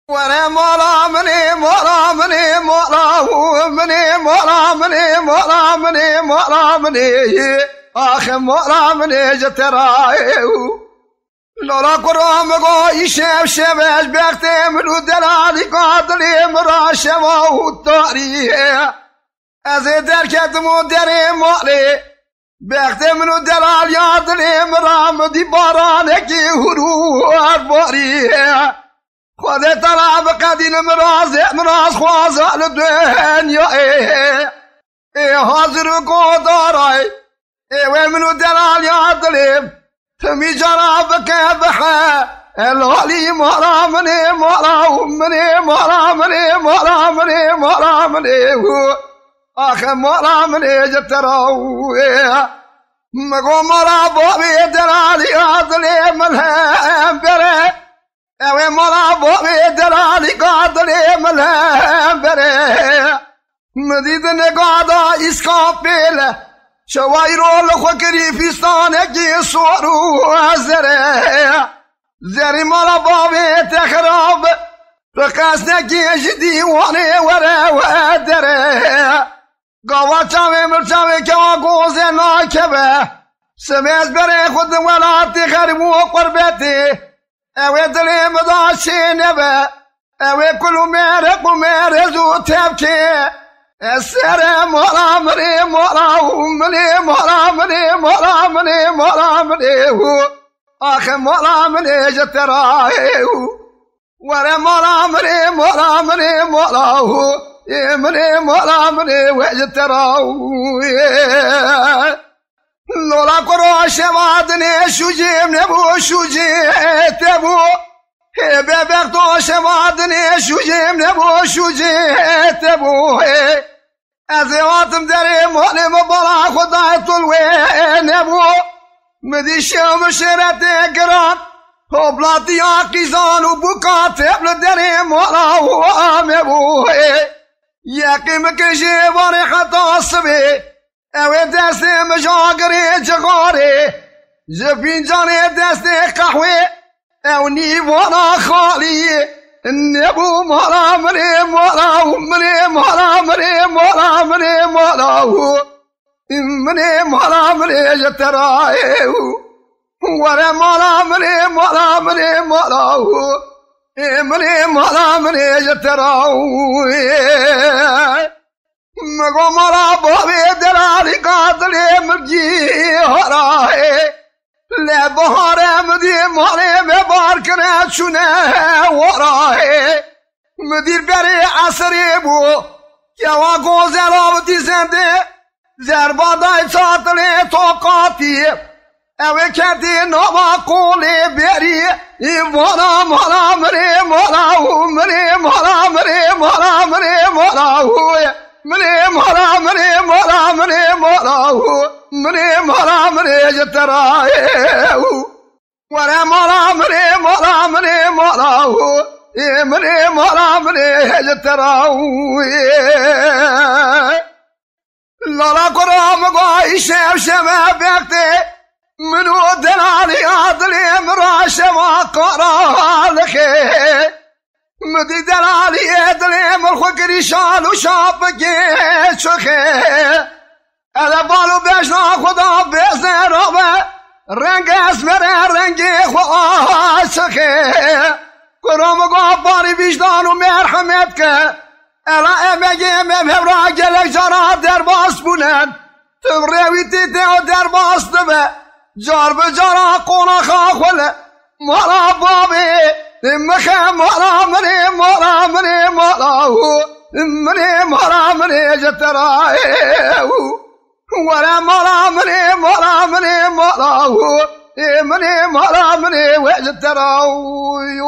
ورا مولا مني مولا مني مولا مني مولا مني مولا مني مولا مني آخ مولا مني جترايو لولا قرام گو يشب شبش بختم رو دلالي قادلي مراشم و تاري از درکتمو در مالی بختم رو دلال یادلي مرام دی بارانکی هروار باری خود طلب قدین مراز خوازه لدنیا حاضر کو دارای و منو دلال یادلي تمی جنابك بحا الولي مولا مني مولا مني مولا مني مولا مني مولا مني آخ مولا مني جتراوي مقو مولا بوبي دلالي قادلي ملهم بري اوي مولا بوبي دلالي قادلي ملهم بري مديدني قادا اسكابيل شوايرو لخوكري فيستانكي صورو زري مالا بابي تخرب رقاصنكي جدي واني ورا ودري قوا چاوي مرچاوي كوا قوزي ناكبه سميز بري خود ولاتي خربو قربتي اوي دلي مداشي نبه اوي كلو ميرق وميرزو تبكي السر مولا مني مولا مني مولا مني مولا مني مولا مني آخ مولا مني جتراي ورا مولا مني مولا مني مولا مني مولا مني وجتراي لولا قرا شمادني شجيم نبو شجيت ابو ببختو شمادني شجيم نبو شجيت ابو ازيواتم دري مولي مبارا خداي طلوين ابو مدي شوم شرتي قران وبلاتي عقيزان وبكاتب لدري مولا وام ابو يقيم كشي وريحة الصبي اوي دستي مجاقري جغاري جبين جاني دستي قحوي او نيوانا خالي النبو مولا مني مولا مني مولا مني مولا مني مولا مني مولا مني جتراي ورا مولا مني مولا مني مولا مني مولا مني جتراي مگو مولا بابي دلالي قاتلي مرجي هراي لا بهار مدي مالي ببار كنا شونه وراي مدير بري عصري بو يا واقو زلابتي زنده زرباداي ساتلي توقاتي اوه كتي نوما قولي بري مولا مولا مري مولا مري مولا مري مولا مري مولا مني مولا مني مولا مني مولا مني مولا مني جتراي ورا مولا مني مولا مني مولا مني مولا مني جتراي لالا قرام قاي شاب شباب بيكتي منو دلالي عدلي مراشم قرا لخي مدي دلالي ادلي مرخوكري شالو شابكي شخي الا بالو بيشنا خدا بيزن رابه رنگ اسمره رنگي خواشخي قرام قاباري بيشدان ومرحمتك الا امجي ممهبرا جلك جارا درباس بونن تبريوي تيتي درباس دبه جار بجارا قونا خاخوله مولا بابي مخا مولا مني مولا مني مولا مني مولا مني جتراي ورا مولا مني مولا مني مولا مني مولا مني وجتراي